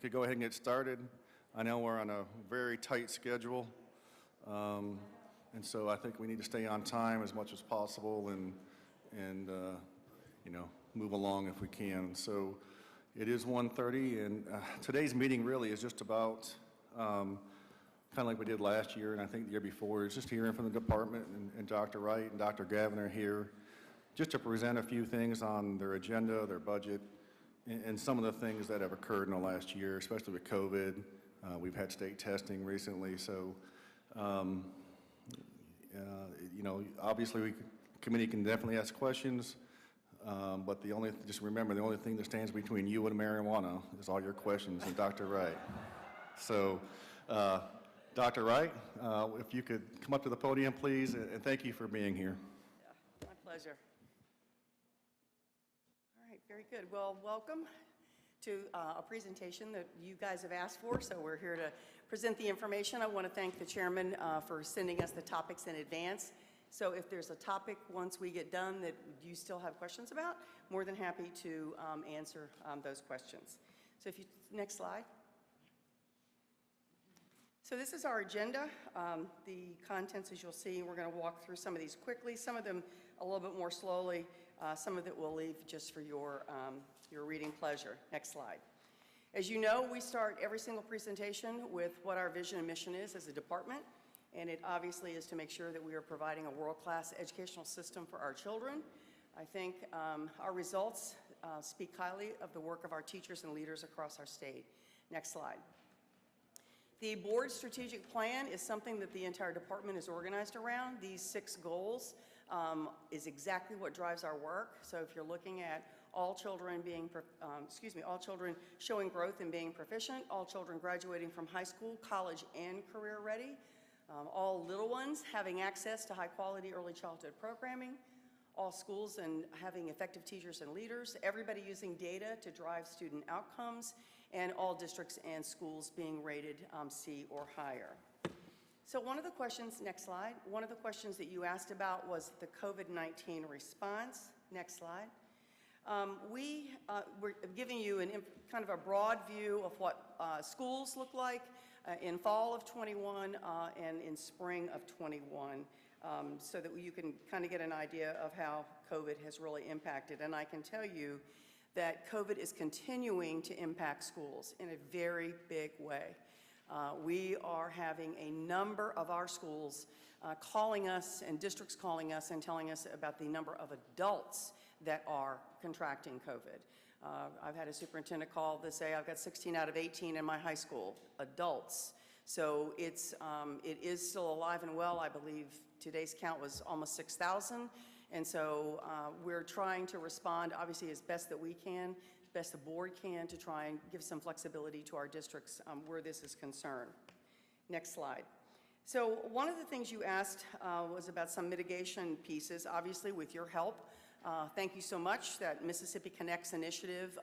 Could go ahead and get started. I know we're on a very tight schedule, and so I think we need to stay on time as much as possible and move along if we can. So it is 1:30, and today's meeting really is just about kind of like we did last year, and I think the year before. It's just hearing from the department, and Dr. Wright and Dr. Gavin are here just to present a few things on their agenda, their budget, and some of the things that have occurred in the last year, especially with COVID. We've had state testing recently, so obviously the committee can definitely ask questions, but just remember, the only thing that stands between you and marijuana is all your questions and Dr. Wright. So, Dr. Wright, if you could come up to the podium, please, and thank you for being here. Yeah, my pleasure. All right, very good. Well, welcome to a presentation that you guys have asked for, so we're here to present the information. I want to thank the chairman for sending us the topics in advance. So if there's a topic once we get done that you still have questions about, more than happy to answer those questions. So if you, next slide. So this is our agenda. The contents, as you'll see, we're going to walk through some of these quickly, some of them a little bit more slowly, some of it we'll leave just for your reading pleasure. Next slide. As you know, we start every single presentation with what our vision and mission is as a department, and it obviously is to make sure that we are providing a world-class educational system for our children. I think our results speak highly of the work of our teachers and leaders across our state. Next slide. The board strategic plan is something that the entire department is organized around. These 6 goals is exactly what drives our work. So if you're looking at all children all children showing growth and being proficient, all children graduating from high school, college, and career ready, all little ones having access to high quality early childhood programming, all schools and having effective teachers and leaders, everybody using data to drive student outcomes, and all districts and schools being rated C or higher. So one of the questions, next slide, one of the questions that you asked about was the COVID-19 response. Next slide. We're giving you kind of a broad view of what schools look like in fall of 21 and in spring of 21. So that you can kind of get an idea of how COVID has really impacted. And I can tell you that COVID is continuing to impact schools in a very big way. We are having a number of our schools calling us and districts calling us and telling us about the number of adults that are contracting COVID. I've had a superintendent call to say I've got 16 out of 18 in my high school, adults. So it is still alive and well. I believe today's count was almost 6,000. And so we're trying to respond, obviously, as best that we can, as best the board can, to try and give some flexibility to our districts where this is concerned. Next slide. So one of the things you asked was about some mitigation pieces, obviously with your help. Thank you so much. That Mississippi Connects initiative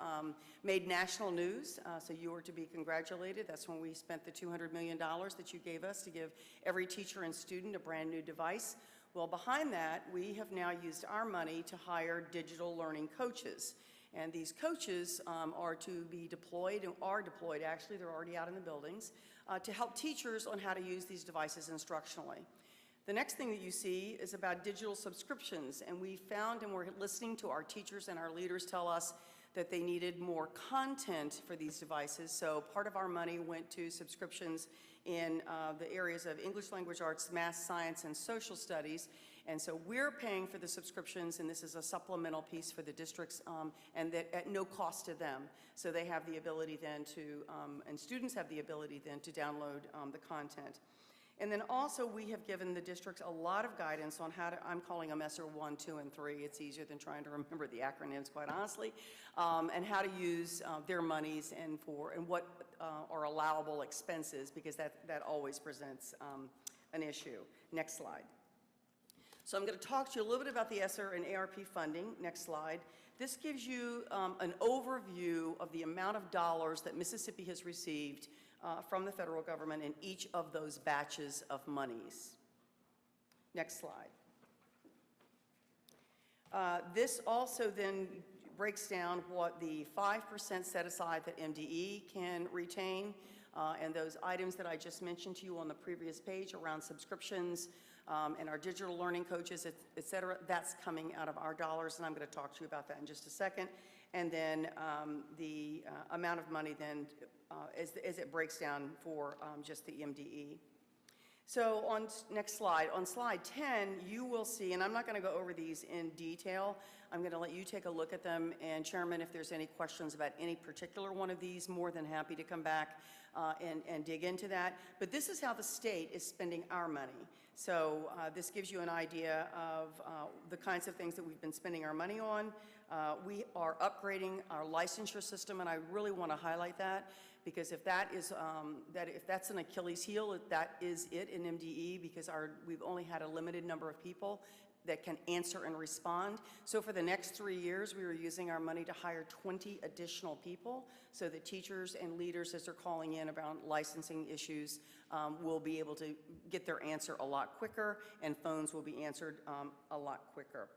made national news, so you are to be congratulated. That's when we spent the $200 million that you gave us to give every teacher and student a brand new device. Well, behind that, we have now used our money to hire digital learning coaches. And these coaches are to be deployed, and are deployed actually, they're already out in the buildings, to help teachers on how to use these devices instructionally. The next thing that you see is about digital subscriptions, and we found, and we're listening to our teachers and our leaders tell us that they needed more content for these devices, so part of our money went to subscriptions in the areas of English language arts, math, science, and social studies, and so we're paying for the subscriptions, and this is a supplemental piece for the districts, and that at no cost to them, so they have the ability then to, and students have the ability then to download the content. And then also we have given the districts a lot of guidance on how to, I'm calling them ESSER 1, 2, and 3. It's easier than trying to remember the acronyms, quite honestly, and how to use their monies and what are allowable expenses, because that always presents an issue. Next slide. So I'm going to talk to you a little bit about the ESSER and ARP funding. Next slide. This gives you an overview of the amount of dollars that Mississippi has received from the federal government in each of those batches of monies. Next slide. This also then breaks down what the 5% set aside that MDE can retain, and those items that I just mentioned to you on the previous page around subscriptions and our digital learning coaches, et cetera, that's coming out of our dollars, and I'm going to talk to you about that in just a second. And then the amount of money then as it breaks down for just the MDE. So next slide, on slide 10, you will see, and I'm not going to go over these in detail, I'm going to let you take a look at them, and Chairman, if there's any questions about any particular one of these, more than happy to come back and dig into that. But this is how the state is spending our money. So this gives you an idea of the kinds of things that we've been spending our money on. We are upgrading our licensure system, and I really want to highlight that, because if that is if that's an Achilles heel, that is it in MDE, because we've only had a limited number of people that can answer and respond. So for the next 3 years, we were using our money to hire 20 additional people, so that teachers and leaders, as they're calling in about licensing issues, will be able to get their answer a lot quicker, and phones will be answered a lot quicker.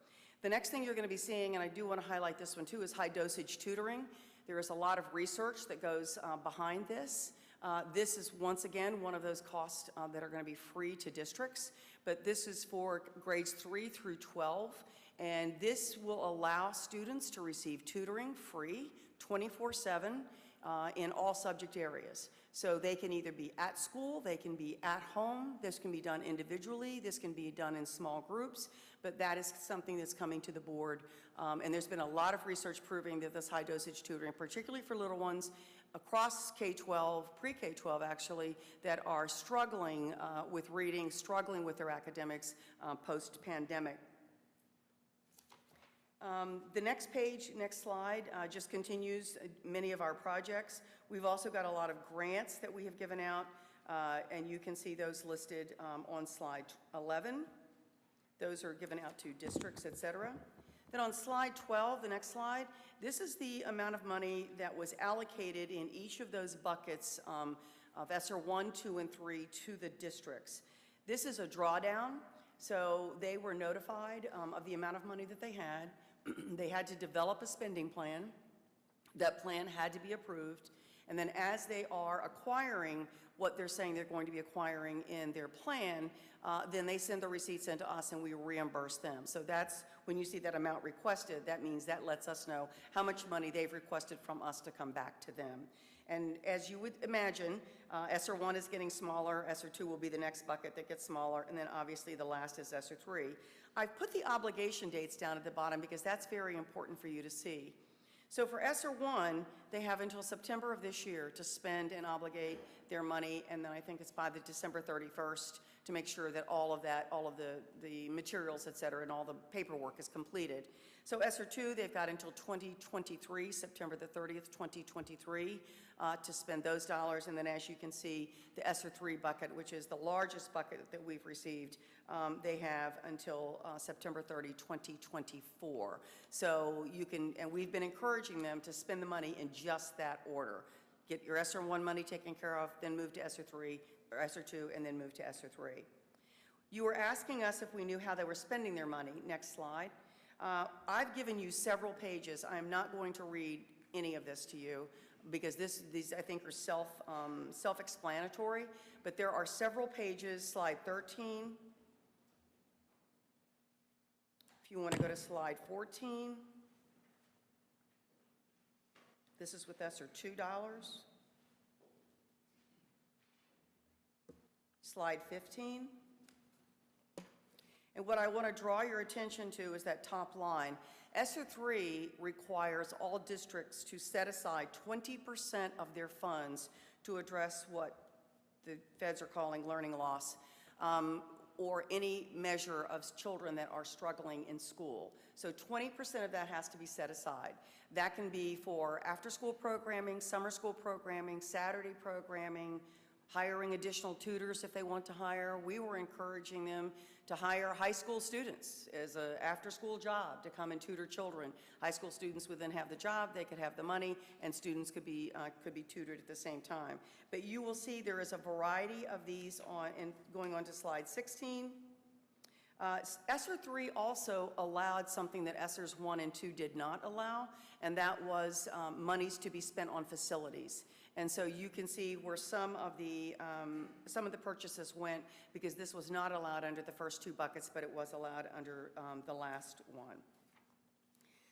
The next thing you're going to be seeing, and I do want to highlight this one too, is high dosage tutoring. There is a lot of research that goes behind this. This is, once again, one of those costs that are going to be free to districts, but this is for grades 3 through 12, and this will allow students to receive tutoring free 24/7 in all subject areas. So they can either be at school, they can be at home, this can be done individually, this can be done in small groups, but that is something that's coming to the board. And there's been a lot of research proving that this high dosage tutoring, particularly for little ones across K-12, pre-K-12 actually, that are struggling with reading, struggling with their academics post-pandemic. The next page, next slide, just continues many of our projects. We've also got a lot of grants that we have given out, and you can see those listed on slide 11. Those are given out to districts, et cetera. Then on slide 12, the next slide, this is the amount of money that was allocated in each of those buckets of ESSER 1, 2, and 3 to the districts. This is a drawdown, so they were notified of the amount of money that they had. They had to develop a spending plan. That plan had to be approved. And then as they are acquiring what they're saying they're going to be acquiring in their plan, then they send the receipts in to us and we reimburse them. So that's, when you see that amount requested, that means that lets us know how much money they've requested from us to come back to them. And as you would imagine, ESSER 1 is getting smaller, ESSER 2 will be the next bucket that gets smaller, and then obviously the last is ESSER 3. I've put the obligation dates down at the bottom because that's very important for you to see. So for ESSER 1, they have until September of this year to spend and obligate their money, and then I think it's by the December 31st to make sure that all of the materials, et cetera, and all the paperwork is completed. So ESSER 2, they've got until 2023, September the 30th, 2023, to spend those dollars, and then as you can see, the ESSER 3 bucket, which is the largest bucket that we've received, they have until September 30, 2024. So you can, and we've been encouraging them to spend the money in just that order. Get your ESSER 1 money taken care of, then move to ESSER 3, or ESSER 2, and then move to ESSER 3. You were asking us if we knew how they were spending their money. Next slide. I've given you several pages. I'm not going to read any of this to you because these I think are self-explanatory, but there are several pages. Slide 13. If you want to go to slide 14. This is with ESSER $2. Slide 15. And what I want to draw your attention to is that top line. ESSER 3 requires all districts to set aside 20% of their funds to address what the feds are calling learning loss, or any measure of children that are struggling in school. So 20% of that has to be set aside. That can be for after-school programming, summer school programming, Saturday programming, hiring additional tutors if they want to hire. We were encouraging them to hire high school students as an after-school job to come and tutor children. High school students would then have the job, they could have the money, and students could be tutored at the same time. But you will see there is a variety of these on, and going on to slide 16. ESSER 3 also allowed something that ESSERs 1 and 2 did not allow, and that was monies to be spent on facilities. And so you can see where some of the purchases went, because this was not allowed under the first two buckets, but it was allowed under the last one.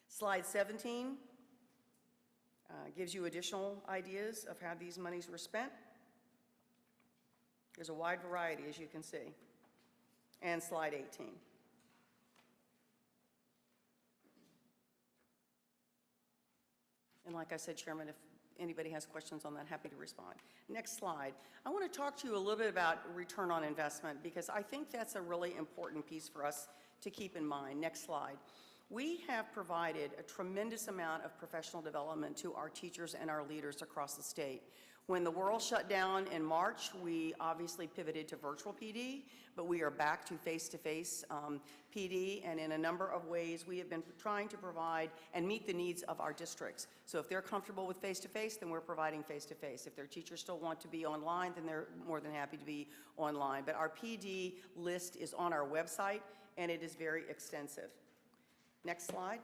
Slide 17 gives you additional ideas of how these monies were spent. There's a wide variety, as you can see. And slide 18. And like I said, Chairman, if anybody has questions on that, happy to respond. Next slide. I want to talk to you a little bit about return on investment, because I think that's a really important piece for us to keep in mind. Next slide. We have provided a tremendous amount of professional development to our teachers and our leaders across the state. When the world shut down in March, we obviously pivoted to virtual PD, but we are back to face-to-face PD, and in a number of ways, we have been trying to provide and meet the needs of our districts. So if they're comfortable with face-to-face, then we're providing face-to-face. If their teachers still want to be online, then they're more than happy to be online. But our PD list is on our website, and it is very extensive. Next slide.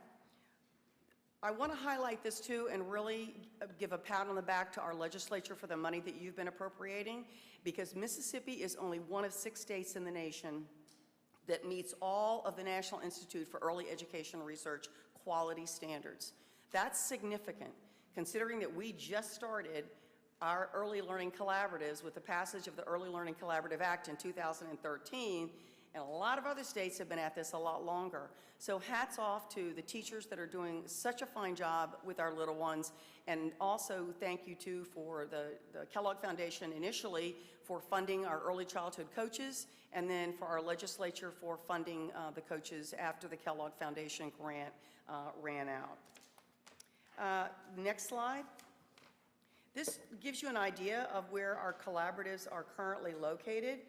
I want to highlight this too and really give a pat on the back to our legislature for the money that you've been appropriating, because Mississippi is only one of 6 states in the nation that meets all of the National Institute for Early Education Research quality standards. That's significant, considering that we just started our early learning collaboratives with the passage of the Early Learning Collaborative Act in 2013, and a lot of other states have been at this a lot longer. So hats off to the teachers that are doing such a fine job with our little ones, and also thank you too for the Kellogg Foundation initially for funding our early childhood coaches, and then for our legislature for funding the coaches after the Kellogg Foundation grant ran out. Next slide. This gives you an idea of where our collaboratives are currently located.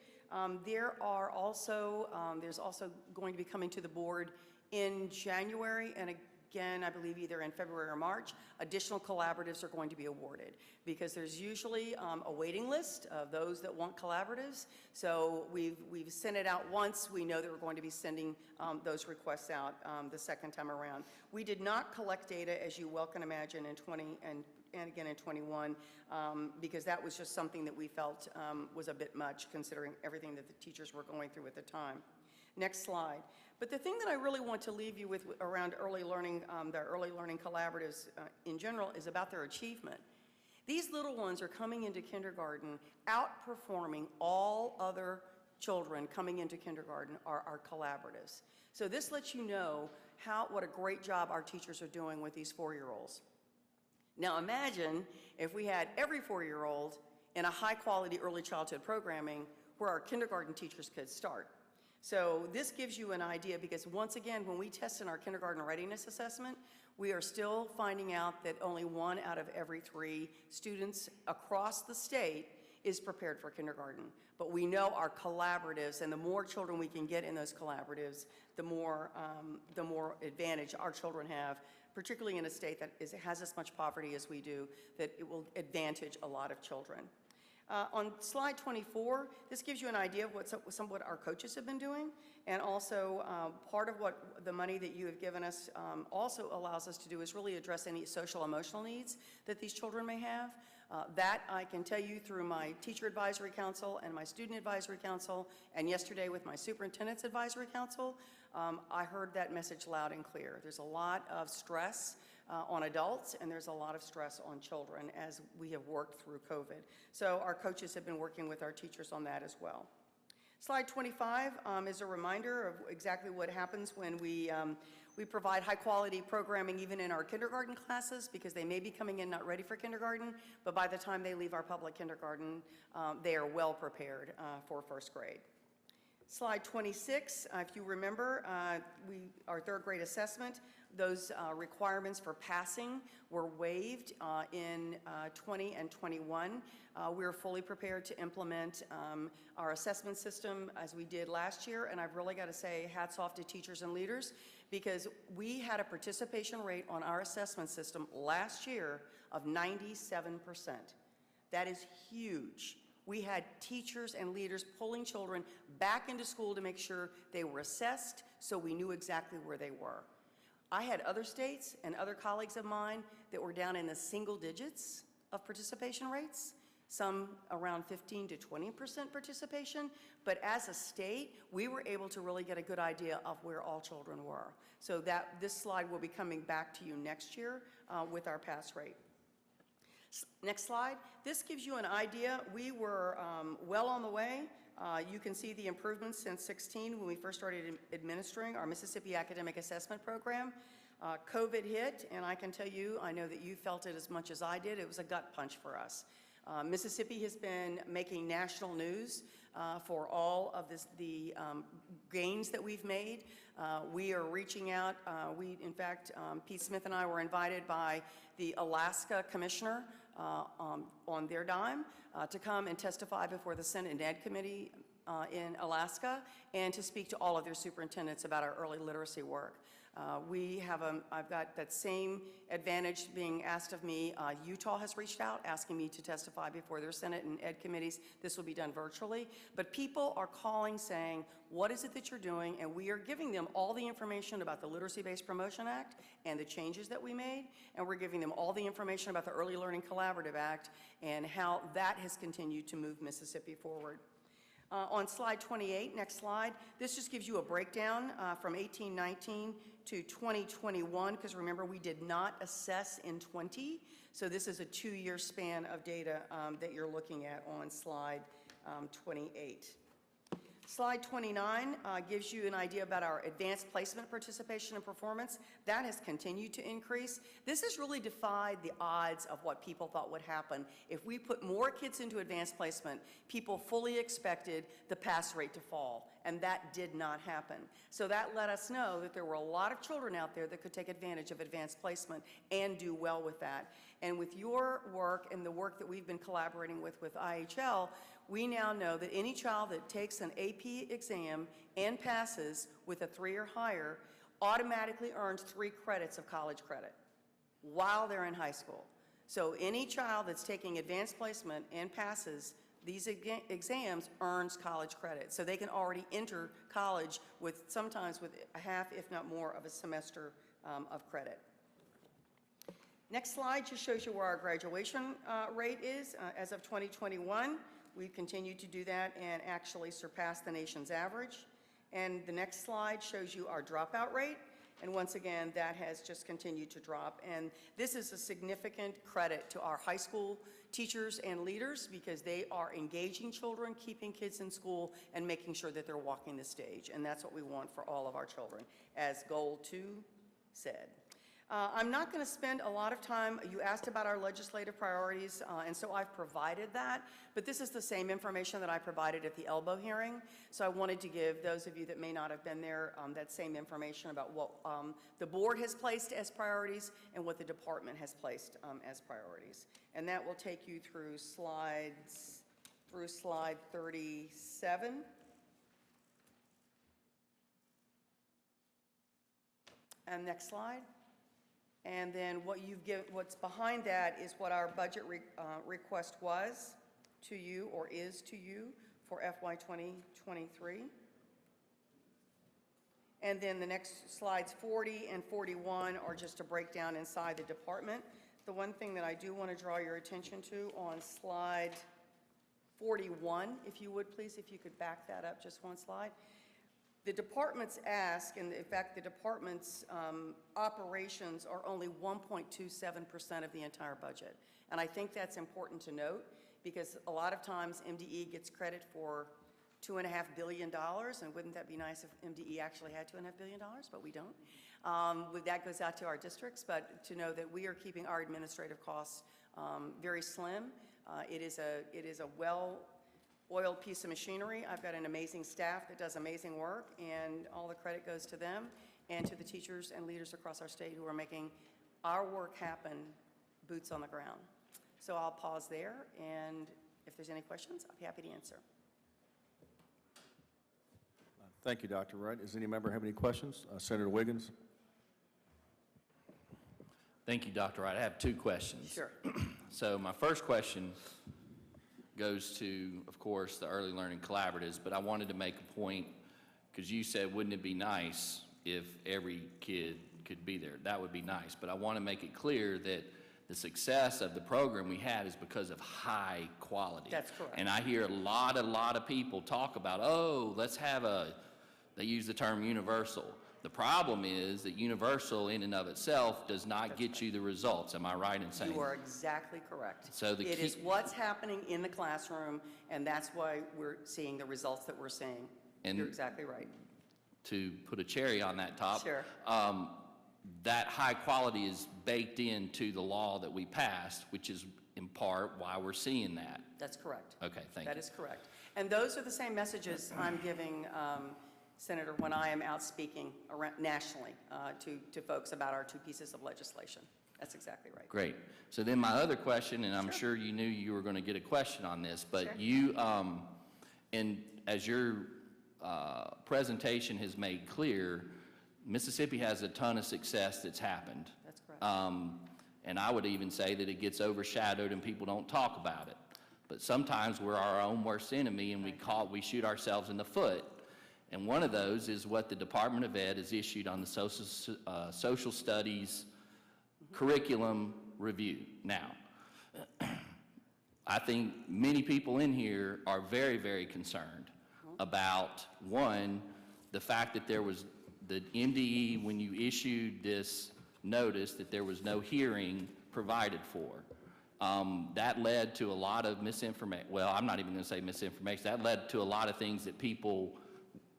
There's also going to be coming to the board in January, and again, I believe either in February or March, additional collaboratives are going to be awarded, because there's usually a waiting list of those that want collaboratives. So we've sent it out once. We know that we're going to be sending those requests out the second time around. We did not collect data, as you well can imagine, in 20 and again in 21, because that was just something that we felt was a bit much, considering everything that the teachers were going through at the time. Next slide. But the thing that I really want to leave you with around early learning, the early learning collaboratives in general, is about their achievement. These little ones are coming into kindergarten outperforming all other children coming into kindergarten are our collaboratives. So this lets you know what a great job our teachers are doing with these 4-year-olds. Now imagine if we had every 4-year-old in a high-quality early childhood programming where our kindergarten teachers could start. So this gives you an idea, because once again, when we test in our kindergarten readiness assessment, we are still finding out that only 1 out of every 3 students across the state is prepared for kindergarten. But we know our collaboratives, and the more children we can get in those collaboratives, the more advantage our children have, particularly in a state that has as much poverty as we do, that it will advantage a lot of children. On slide 24, this gives you an idea of what our coaches have been doing, and also part of what the money that you have given us also allows us to do is really address any social emotional needs that these children may have. That I can tell you through my teacher advisory council and my student advisory council, and yesterday with my superintendent's advisory council, I heard that message loud and clear. There's a lot of stress on adults, and there's a lot of stress on children as we have worked through COVID. So our coaches have been working with our teachers on that as well. Slide 25 is a reminder of exactly what happens when we provide high-quality programming even in our kindergarten classes, because they may be coming in not ready for kindergarten, but by the time they leave our public kindergarten, they are well prepared for first grade. Slide 26, if you remember, our third grade assessment, those requirements for passing were waived in 20 and 21. We're fully prepared to implement our assessment system as we did last year, and I've really got to say hats off to teachers and leaders, because we had a participation rate on our assessment system last year of 97%. That is huge. we had teachers and leaders pulling children back into school to make sure they were assessed so we knew exactly where they were. I had other states and other colleagues of mine that were down in the single digits of participation rates, some around 15 to 20% participation, but as a state, we were able to really get a good idea of where all children were. So this slide will be coming back to you next year with our pass rate. Next slide. This gives you an idea. We were well on the way. You can see the improvements since 16 when we first started administering our Mississippi Academic Assessment Program. COVID hit, and I can tell you, I know that you felt it as much as I did. It was a gut punch for us. Mississippi has been making national news for all of the gains that we've made. We are reaching out. In fact, Pete Smith and I were invited by the Alaska Commissioner on their dime to come and testify before the Senate and Ed Committee in Alaska and to speak to all of their superintendents about our early literacy work. I've got that same advantage being asked of me. Utah has reached out asking me to testify before their Senate and Ed committees. This will be done virtually. But people are calling saying, what is it that you're doing? And we are giving them all the information about the Literacy-Based Promotion Act and the changes that we made. And we're giving them all the information about the Early Learning Collaborative Act and how that has continued to move Mississippi forward. On slide 28, next slide, this just gives you a breakdown from 1819 to 2021, because remember, we did not assess in 20, so this is a 2-year span of data that you're looking at on slide 28. Slide 29 gives you an idea about our advanced placement participation and performance. That has continued to increase. This has really defied the odds of what people thought would happen. If we put more kids into advanced placement, people fully expected the pass rate to fall, and that did not happen. So that let us know that there were a lot of children out there that could take advantage of advanced placement and do well with that. And with your work and the work that we've been collaborating with IHL, we now know that any child that takes an AP exam and passes with a 3 or higher automatically earns 3 credits of college credit while they're in high school. So any child that's taking advanced placement and passes these exams earns college credit. So they can already enter college sometimes with a half, if not more, of a semester of credit. Next slide just shows you where our graduation rate is as of 2021. We've continued to do that and actually surpass the nation's average. And the next slide shows you our dropout rate. And once again, that has just continued to drop. And this is a significant credit to our high school teachers and leaders because they are engaging children, keeping kids in school, and making sure that they're walking the stage. And that's what we want for all of our children, as Goal 2 said. I'm not going to spend a lot of time. You asked about our legislative priorities, and so I've provided that. But this is the same information that I provided at the ELBO hearing. So I wanted to give those of you that may not have been there that same information about what the board has placed as priorities and what the department has placed as priorities. And that will take you through slide 37. And next slide. And then what's behind that is what our budget request was to you or is to you for FY 2023. And then the next slides 40 and 41 are just a breakdown inside the department. The one thing that I do want to draw your attention to on slide 41, if you would please, if you could back that up just one slide. The departments ask, and in fact the department's operations are only 1.27% of the entire budget. And I think that's important to note because a lot of times MDE gets credit for $2.5 billion, and wouldn't that be nice if MDE actually had $2.5 billion, but we don't. That goes out to our districts, but to know that we are keeping our administrative costs very slim. It is a well-oiled piece of machinery. I've got an amazing staff that does amazing work, and all the credit goes to them and to the teachers and leaders across our state who are making our work happen, boots on the ground. So I'll pause there, and if there's any questions, I'll be happy to answer. Thank you, Dr. Wright. Does any member have any questions? Senator Wiggins. Thank you, Dr. Wright. I have 2 questions. Sure. So my first question goes to, of course, the early learning collaboratives, but I wanted to make a point, because you said, wouldn't it be nice if every kid could be there? That would be nice, but I want to make it clear that the success of the program we had is because of high quality. That's correct. And I hear a lot of people talk about, oh, let's have they use the term universal. The problem is that universal in and of itself does not get you the results. Am I right in saying? You are exactly correct. So it is what's happening in the classroom, and that's why we're seeing the results that we're seeing. And you're exactly right. To put a cherry on that top, Sure. That high quality is baked into the law that we passed, which is in part why we're seeing that. That's correct. Okay, thank you. That is correct. And those are the same messages I'm giving, Senator, when I am out speaking around nationally to folks about our two pieces of legislation. That's exactly right. Great. So then my other question, and I'm sure you knew you were going to get a question on this, but Sure. you, and as your presentation has made clear, Mississippi has a ton of success that's happened. That's correct. And I would even say that it gets overshadowed and people don't talk about it. But sometimes we're our own worst enemy, and we shoot ourselves in the foot. And one of those is what the Department of Ed has issued on the social studies curriculum review. Now, I think many people in here are very, very concerned about, one, the fact that there was the MDE, when you issued this notice, that there was no hearing provided for. That led to a lot of misinformation. Well, I'm not even going to say misinformation. That led to a lot of things that people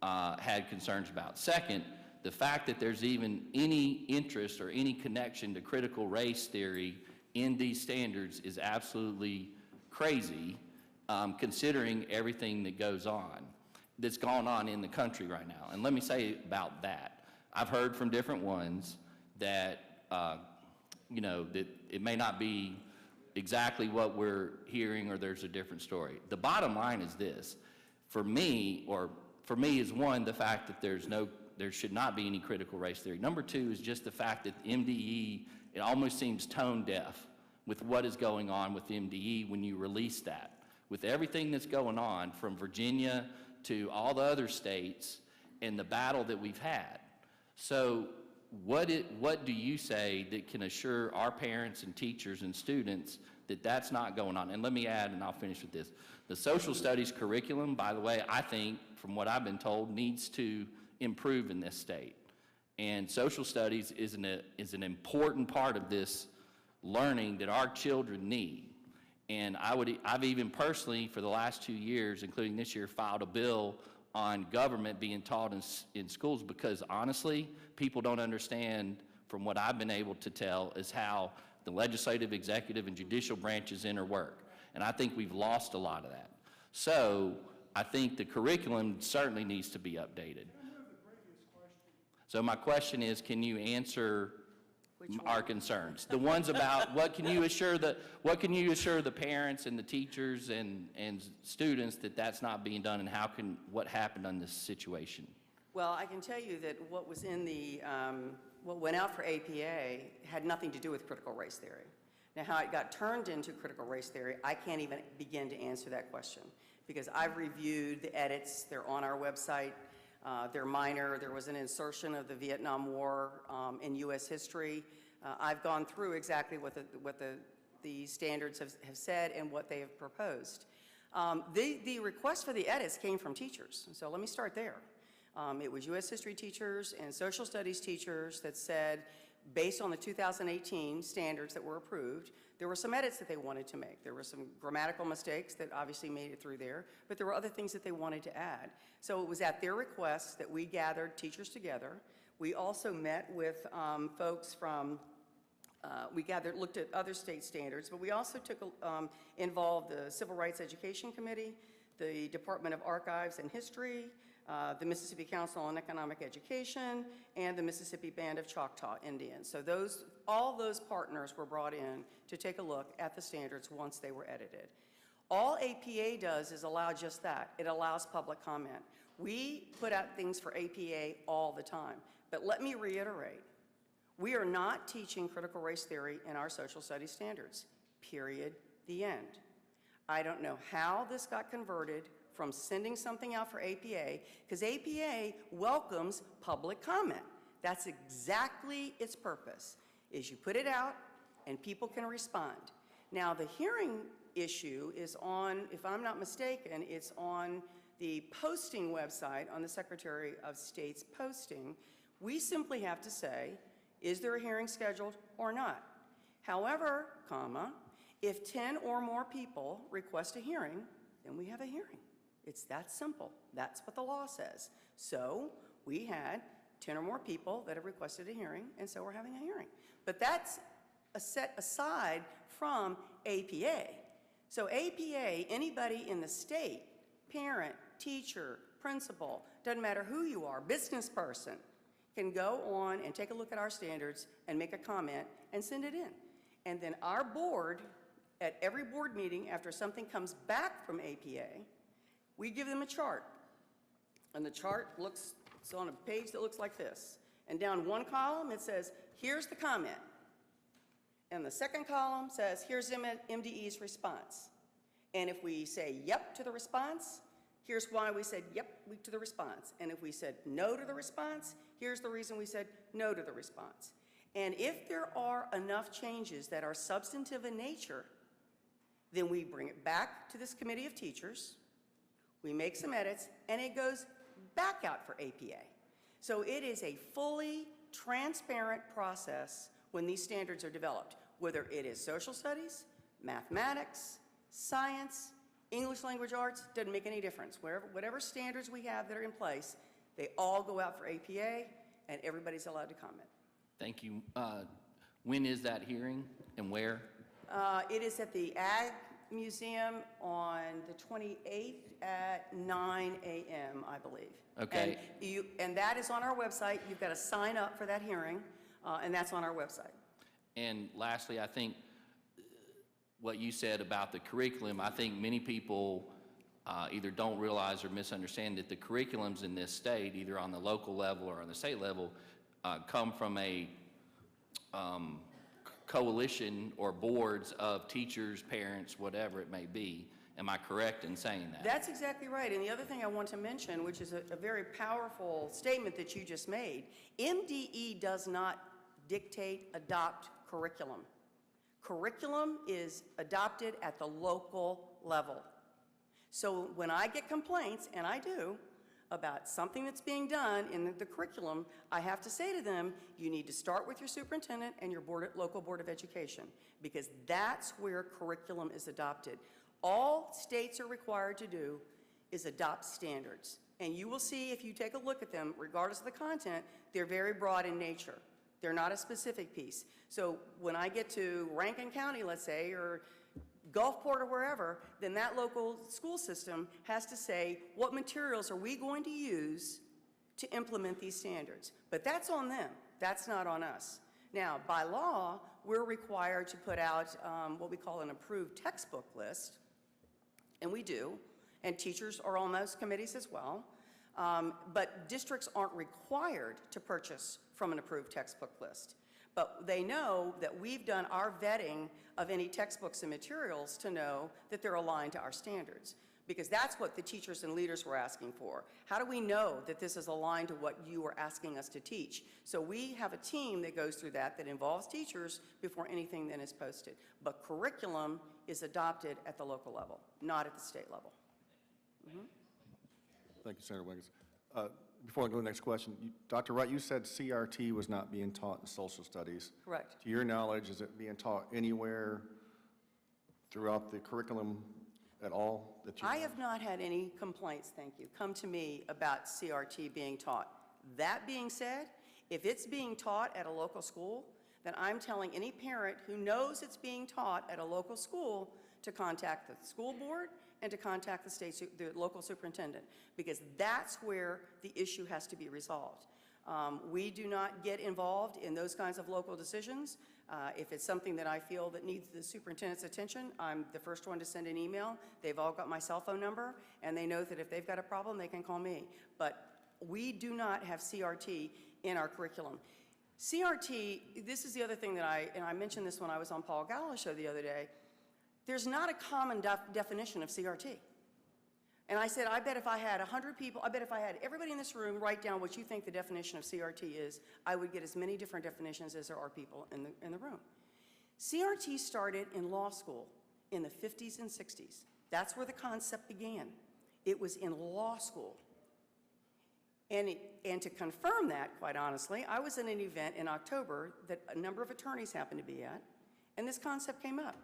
had concerns about. Second, the fact that there's even any interest or any connection to critical race theory in these standards is absolutely crazy, considering everything that goes on, that's going on in the country right now. And let me say about that. I've heard from different ones that, that it may not be exactly what we're hearing, or there's a different story. The bottom line is this. For me is one, the fact that there should not be any critical race theory. Number two is just the fact that MDE, it almost seems tone deaf with what is going on with MDE when you release that. With everything that's going on from Virginia to all the other states and the battle that we've had. So what do you say that can assure our parents and teachers and students that that's not going on? And let me add, and I'll finish with this. The social studies curriculum, by the way, I think, from what I've been told, needs to improve in this state. And social studies is an important part of this learning that our children need. And I've even personally, for the last 2 years, including this year, filed a bill on government being taught in schools, because honestly, people don't understand, from what I've been able to tell, is how the legislative, executive, and judicial branches interwork. And I think we've lost a lot of that. So I think the curriculum certainly needs to be updated. So my question is, can you answer our concerns? The ones about what can you assure the parents and the teachers and students that that's not being done, and what happened on this situation? Well, I can tell you that what was in what went out for APA had nothing to do with critical race theory. Now, how it got turned into critical race theory, I can't even begin to answer that question, because I've reviewed the edits. They're on our website. They're minor. There was an insertion of the Vietnam War in U.S. history. I've gone through exactly what the standards have said and what they have proposed. The request for the edits came from teachers, so let me start there. It was U.S. history teachers and social studies teachers that said, based on the 2018 standards that were approved, there were some edits that they wanted to make. There were some grammatical mistakes that obviously made it through there, but there were other things that they wanted to add. So it was at their request that we gathered teachers together. We also met with folks from, looked at other state standards, but we also involved the Civil Rights Education Committee, the Department of Archives and History, the Mississippi Council on Economic Education, and the Mississippi Band of Choctaw Indians. So all those partners were brought in to take a look at the standards once they were edited. All APA does is allow just that. It allows public comment. We put out things for APA all the time. But let me reiterate, we are not teaching critical race theory in our social studies standards, period, the end. I don't know how this got converted from sending something out for APA, because APA welcomes public comment. That's exactly its purpose, is you put it out and people can respond. Now, the hearing issue is on, if I'm not mistaken, it's on the posting website, on the Secretary of State's posting. We simply have to say, is there a hearing scheduled or not? However, comma, if 10 or more people request a hearing, then we have a hearing. It's that simple. That's what the law says. So we had 10 or more people that have requested a hearing, and so we're having a hearing. But that's set aside from APA. So APA, anybody in the state, parent, teacher, principal, doesn't matter who you are, business person, can go on and take a look at our standards and make a comment and send it in. And then our board, at every board meeting, after something comes back from APA, we give them a chart. And the chart looks, it's on a page that looks like this. And down one column, it says, here's the comment. And the second column says, here's MDE's response. And if we say yep to the response, here's why we said yep to the response. And if we said no to the response, here's the reason we said no to the response. And if there are enough changes that are substantive in nature, then we bring it back to this committee of teachers, we make some edits, and it goes back out for APA. So it is a fully transparent process when these standards are developed, whether it is social studies, mathematics, science, English language arts, doesn't make any difference. Whatever standards we have that are in place, they all go out for APA, and everybody's allowed to comment. Thank you. When is that hearing and where? It is at the Ag Museum on the 28th at 9 a.m., I believe. Okay. And that is on our website. You've got to sign up for that hearing, and that's on our website. And lastly, I think what you said about the curriculum, I think many people either don't realize or misunderstand that the curriculums in this state, either on the local level or on the state level, come from a coalition or boards of teachers, parents, whatever it may be. Am I correct in saying that? That's exactly right. And the other thing I want to mention, which is a very powerful statement that you just made, MDE does not dictate, adopt curriculum. Curriculum is adopted at the local level. So when I get complaints, and I do, about something that's being done in the curriculum, I have to say to them, you need to start with your superintendent and your local board of education, because that's where curriculum is adopted. All states are required to do is adopt standards. And you will see if you take a look at them, regardless of the content, they're very broad in nature. They're not a specific piece. So when I get to Rankin County, let's say, or Gulfport or wherever, then that local school system has to say, what materials are we going to use to implement these standards? But that's on them. That's not on us. Now, by law, we're required to put out what we call an approved textbook list, and we do, and teachers are on those committees as well. But districts aren't required to purchase from an approved textbook list. But they know that we've done our vetting of any textbooks and materials to know that they're aligned to our standards. Because that's what the teachers and leaders were asking for. How do we know that this is aligned to what you are asking us to teach? So we have a team that goes through that involves teachers before anything then is posted. But curriculum is adopted at the local level, not at the state level. Mm-hmm. Thank you, Senator Wiggins. Before I go to the next question, Dr. Wright, you said CRT was not being taught in social studies. Correct. To your knowledge, is it being taught anywhere throughout the curriculum at all? I have not had any complaints, thank you, come to me about CRT being taught. That being said, if it's being taught at a local school, then I'm telling any parent who knows it's being taught at a local school to contact the school board and to contact the local superintendent, because that's where the issue has to be resolved. We do not get involved in those kinds of local decisions. If it's something that I feel that needs the superintendent's attention, I'm the first one to send an email. They've all got my cell phone number, and they know that if they've got a problem, they can call me. But we do not have CRT in our curriculum. CRT, this is the other thing that I mentioned this when I was on Paul Gallo's show the other day. there's not a common definition of CRT. And I said, I bet if I had 100 people, I bet if I had everybody in this room write down what you think the definition of CRT is, I would get as many different definitions as there are people in the room. CRT started in law school in the 50s and 60s. That's where the concept began. It was in law school. And to confirm that, quite honestly, I was in an event in October that a number of attorneys happened to be at, and this concept came up.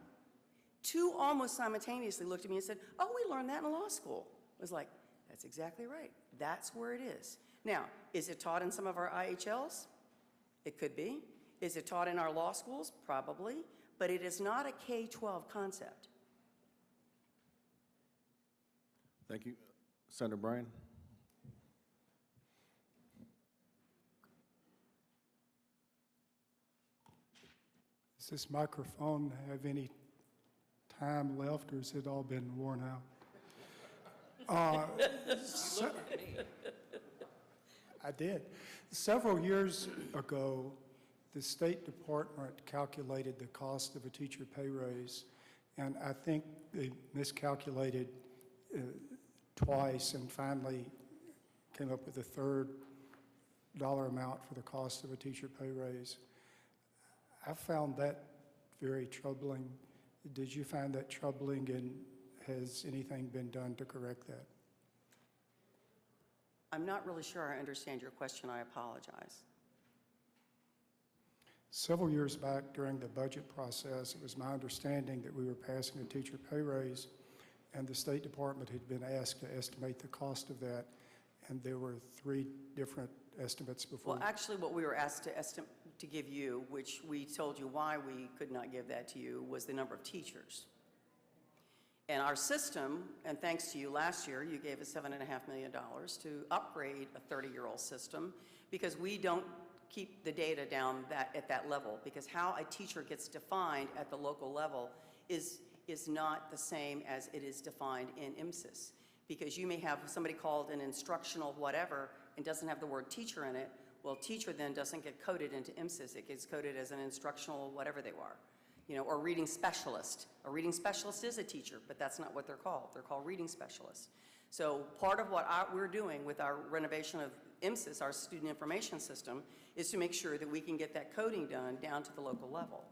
Two almost simultaneously looked at me and said, oh, we learned that in law school. I was like, that's exactly right. That's where it is. Now, is it taught in some of our IHLs? It could be. Is it taught in our law schools? Probably. But it is not a K-12 concept. Thank you. Senator Bryan? Does this microphone have any time left, or has it all been worn out? I did. Several years ago, the State Department calculated the cost of a teacher pay raise, and I think they miscalculated twice and finally came up with a third dollar amount for the cost of a teacher pay raise. I found that very troubling. Did you find that troubling, and has anything been done to correct that? I'm not really sure I understand your question. I apologize. Several years back during the budget process, it was my understanding that we were passing a teacher pay raise, and the State Department had been asked to estimate the cost of that, and there were 3 different estimates before. Well, actually, what we were asked to give you, which we told you why we could not give that to you, was the number of teachers. And our system, and thanks to you last year, you gave us $7.5 million to upgrade a 30-year-old system, because we don't keep the data down at that level, because how a teacher gets defined at the local level is not the same as it is defined in IMSIS. Because you may have somebody called an instructional whatever and doesn't have the word teacher in it. Well, teacher then doesn't get coded into IMSIS. It gets coded as an instructional whatever they are, or reading specialist. A reading specialist is a teacher, but that's not what they're called. They're called reading specialists. So part of what we're doing with our renovation of IMSIS, our student information system, is to make sure that we can get that coding done down to the local level.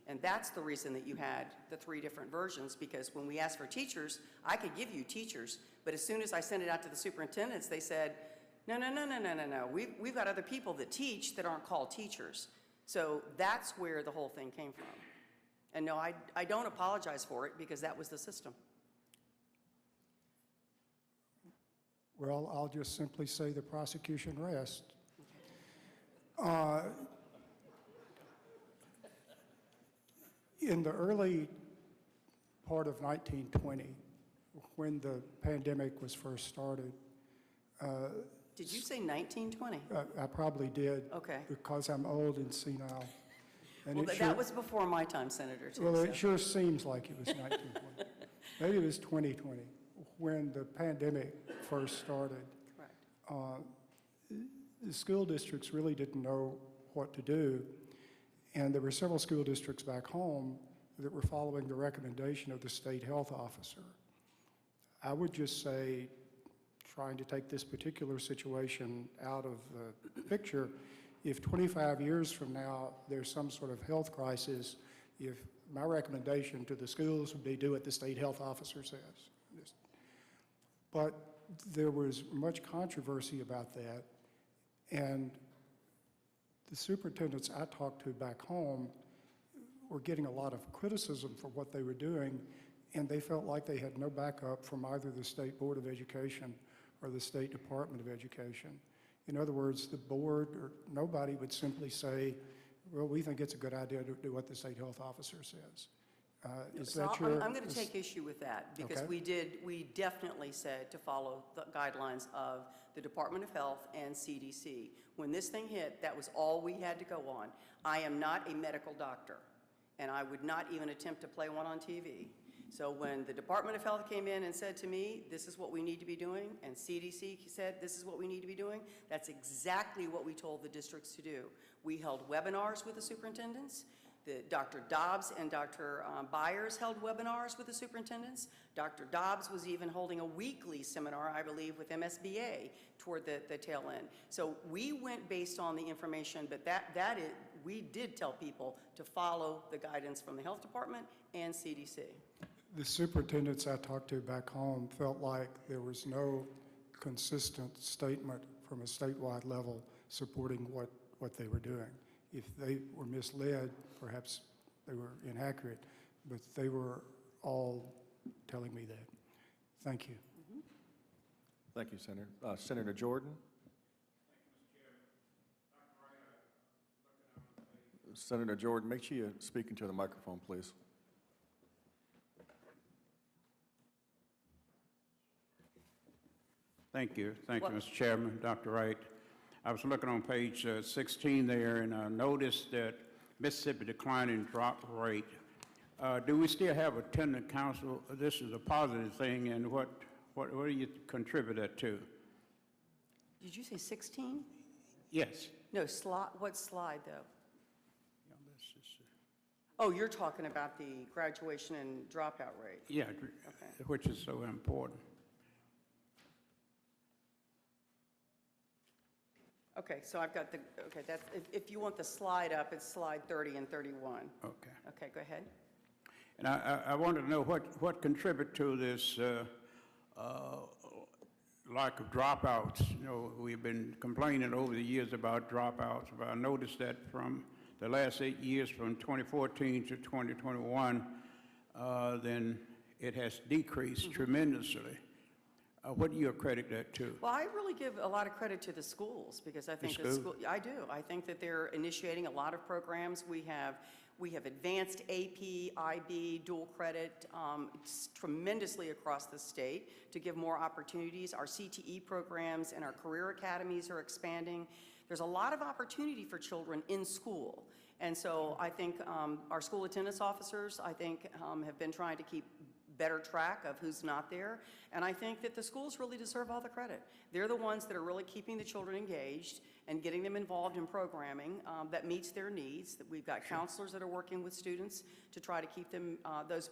And that's the reason that you had the 3 different versions, because when we asked for teachers, I could give you teachers, but as soon as I sent it out to the superintendents, they said, no. We've got other people that teach that aren't called teachers. So that's where the whole thing came from. And no, I don't apologize for it, because that was the system. Well, I'll just simply say the prosecution rests. In the early part of 1920, when the pandemic was first started. Did you say 1920? I probably did. Okay. Because I'm old and senile. And Well, that was before my time, Senator, too. Well, so. it sure seems like it was 1920. Maybe it was 2020, when the pandemic first started. Correct. The school districts really didn't know what to do, and there were several school districts back home that were following the recommendation of the state health officer. I would just say, trying to take this particular situation out of the picture, if 25 years from now there's some sort of health crisis, if my recommendation to the schools would be do what the state health officer says. But there was much controversy about that, and the superintendents I talked to back home were getting a lot of criticism for what they were doing, and they felt like they had no backup from either the State Board of Education or the State Department of Education. In other words, the board or nobody would simply say, well, we think it's a good idea to do what the state health officer says. I'm going to take issue with that, because Okay. we definitely said to follow the guidelines of the Department of Health and CDC. When this thing hit, that was all we had to go on. I am not a medical doctor, and I would not even attempt to play one on TV. So when the Department of Health came in and said to me, this is what we need to be doing, and CDC said this is what we need to be doing, that's exactly what we told the districts to do. We held webinars with the superintendents. Dr. Dobbs and Dr. Byers held webinars with the superintendents. Dr. Dobbs was even holding a weekly seminar, I believe, with MSBA toward the tail end. So we went based on the information, but we did tell people to follow the guidance from the health department and CDC. The superintendents I talked to back home felt like there was no consistent statement from a statewide level supporting what they were doing. If they were misled, perhaps they were inaccurate, but they were all telling me that. Thank you. Thank you, Senator. Senator Jordan? Senator Jordan, make sure you speak into the microphone, please. Thank you, Mr. Chairman. Dr. Wright, I was looking on page 16 there, and I noticed that Mississippi declining drop rate. Do we still have attendant council? This is a positive thing, and what do you contribute that to? Did you say 16? Yes. No, what slide, though? Yeah, this is, Oh, you're talking about the graduation and dropout rate. yeah, Okay. which is so important. Okay, so I've got that's, if you want the slide up, it's slide 30 and 31. Okay. Okay, go ahead. And I wanted to know what contribute to this lack of dropouts. You know, we've been complaining over the years about dropouts, but I noticed that from the last 8 years, from 2014 to 2021, then it has decreased tremendously. What do you accredit that to? Well, I really give a lot of credit to the schools because I think the school, I do. I think that they're initiating a lot of programs. We have advanced AP, IB, dual credit tremendously across the state to give more opportunities. Our CTE programs and our career academies are expanding. There's a lot of opportunity for children in school. And so I think our school attendance officers, I think, have been trying to keep better track of who's not there. And I think that the schools really deserve all the credit. They're the ones that are really keeping the children engaged and getting them involved in programming that meets their needs. That we've got counselors that are working with students to try to keep them,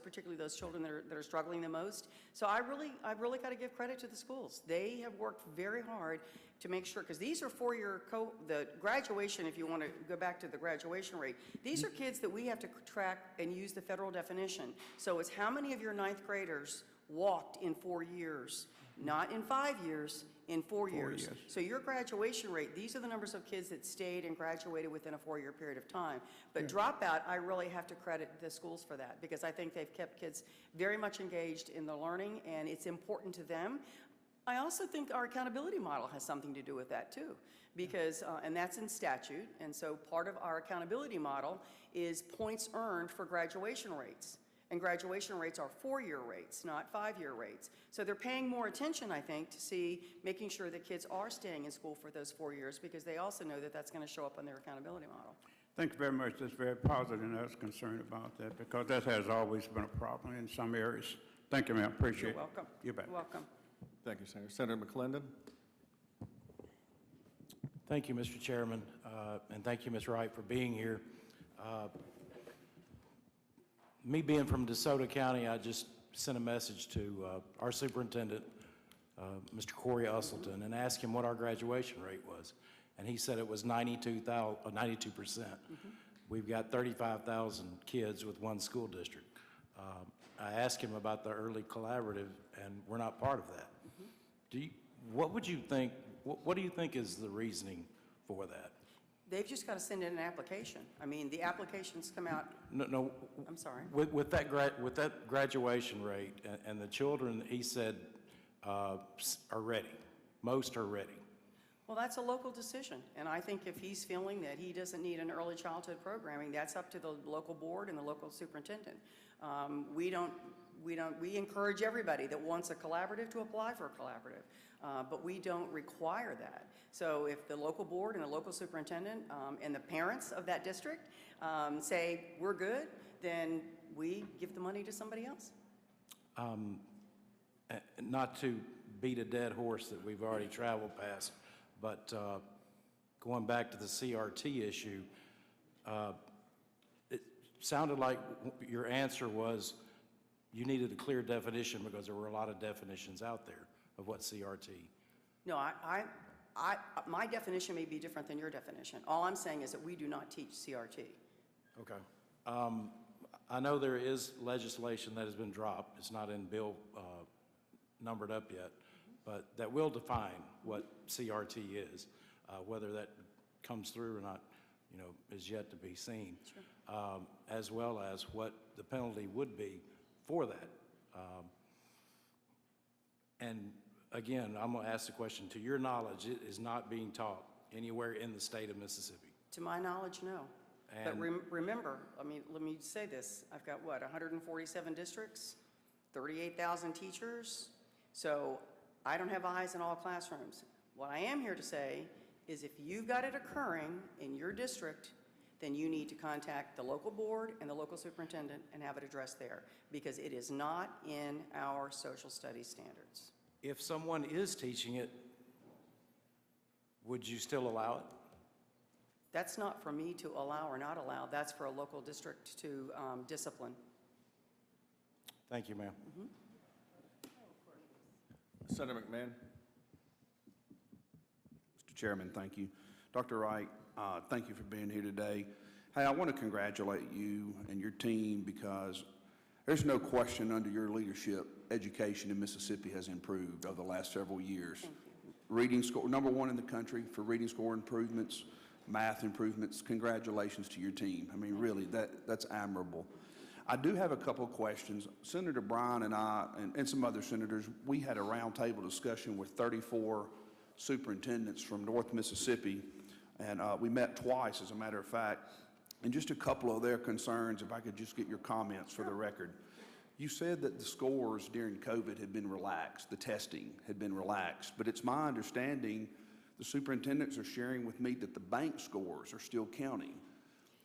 particularly those children that are struggling the most. So I've really got to give credit to the schools. They have worked very hard to make sure, because these are four-year, the graduation, if you want to go back to the graduation rate, these are kids that we have to track and use the federal definition. So it's how many of your ninth graders walked in 4 years, not in 5 years, in 4 years. So your graduation rate, these are the numbers of kids that stayed and graduated within a 4-year period of time. But dropout, I really have to credit the schools for that because I think they've kept kids very much engaged in the learning and it's important to them. I also think our accountability model has something to do with that too, because, and that's in statute, and so part of our accountability model is points earned for graduation rates. And graduation rates are 4-year rates, not 5-year rates. So they're paying more attention, I think, to see, making sure that kids are staying in school for those 4 years because they also know that that's going to show up on their accountability model. Thank you very much. That's very positive, and I was concerned about that because that has always been a problem in some areas. Thank you, ma'am. Appreciate it. You're welcome. You bet. You're welcome. Thank you, Senator. Senator McClendon? Thank you, Mr. Chairman, and thank you, Ms. Wright, for being here. Me being from DeSoto County, I just sent a message to our superintendent, Mr. Corey Usselton, and asked him what our graduation rate was. And he said it was 92%. We've got 35,000 kids with one school district. I asked him about the early collaborative, and we're not part of that. What would you think, what do you think is the reasoning for that? They've just got to send in an application. I mean, the applications come out. No. I'm sorry. With that graduation rate and the children, he said, are ready. Most are ready. Well, that's a local decision, and I think if he's feeling that he doesn't need an early childhood programming, that's up to the local board and the local superintendent. We encourage everybody that wants a collaborative to apply for a collaborative, but we don't require that. So if the local board and the local superintendent and the parents of that district say, we're good, then we give the money to somebody else. Not to beat a dead horse that we've already traveled past, but going back to the CRT issue, sounded like your answer was you needed a clear definition because there were a lot of definitions out there of what CRT. No, my definition may be different than your definition. All I'm saying is that we do not teach CRT. Okay. I know there is legislation that has been dropped. It's not in bill numbered up yet, but that will define what CRT is. Whether that comes through or not, is yet to be seen. Sure. As well as what the penalty would be for that. And again, I'm going to ask the question, to your knowledge, it is not being taught anywhere in the state of Mississippi. To my knowledge, no. But remember, let me say this. I've got, 147 districts, 38,000 teachers. So I don't have eyes in all classrooms. What I am here to say is if you've got it occurring in your district, then you need to contact the local board and the local superintendent and have it addressed there, because it is not in our social studies standards. If someone is teaching it, would you still allow it? That's not for me to allow or not allow. That's for a local district to discipline. Thank you, ma'am. Mm-hmm. Senator McMahon. Mr. Chairman, thank you. Dr. Wright, thank you for being here today. Hey, I want to congratulate you and your team because there's no question under your leadership, education in Mississippi has improved over the last several years. Thank you. Reading score, #1 in the country for reading score improvements, math improvements. Congratulations to your team. I mean, really, that's admirable. I do have a couple of questions. Senator Bryan and I, and some other senators, we had a roundtable discussion with 34 superintendents from North Mississippi, and we met twice, as a matter of fact, and just a couple of their concerns, if I could just get your comments for the record. You said that the scores during COVID had been relaxed, the testing had been relaxed, but it's my understanding the superintendents are sharing with me that the bank scores are still counting,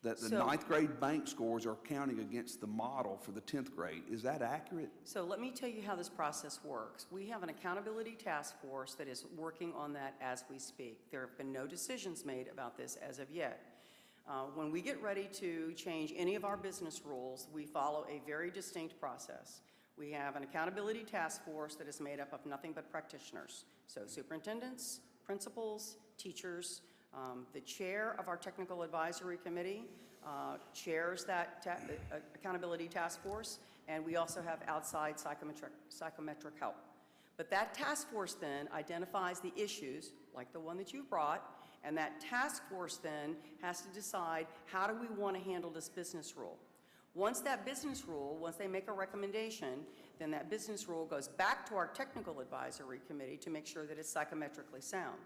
that the 9th grade bank scores are counting against the model for the 10th grade. Is that accurate? So let me tell you how this process works. We have an accountability task force that is working on that as we speak. There have been no decisions made about this as of yet. When we get ready to change any of our business rules, we follow a very distinct process. We have an accountability task force that is made up of nothing but practitioners. So superintendents, principals, teachers. The chair of our technical advisory committee chairs that accountability task force, and we also have outside psychometric help. But that task force then identifies the issues, like the one that you brought, and that task force then has to decide, how do we want to handle this business rule? Once they make a recommendation, then that business rule goes back to our technical advisory committee to make sure that it's psychometrically sound.